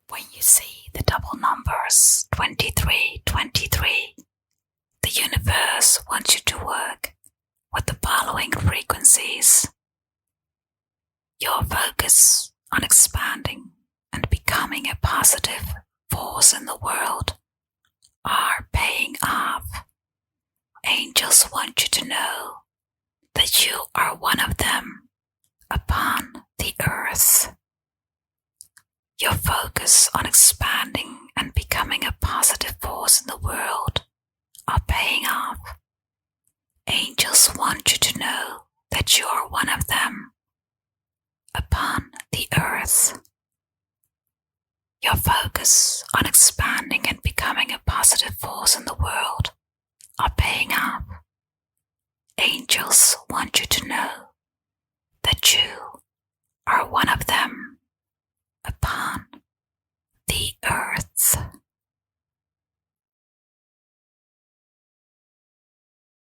When you see the double numbers 2323, the universe wants you to work with the following frequencies. Your focus on expanding and becoming a positive force in the world are paying off. Angels want you to know that you are one of them upon the earth. Your focus on expanding and becoming a positive force in the world are paying off. Angels want you to know that you are one of them upon the earth. Your focus on expanding and becoming a positive force in the world are paying off. Angels want you to know that you are one of them upon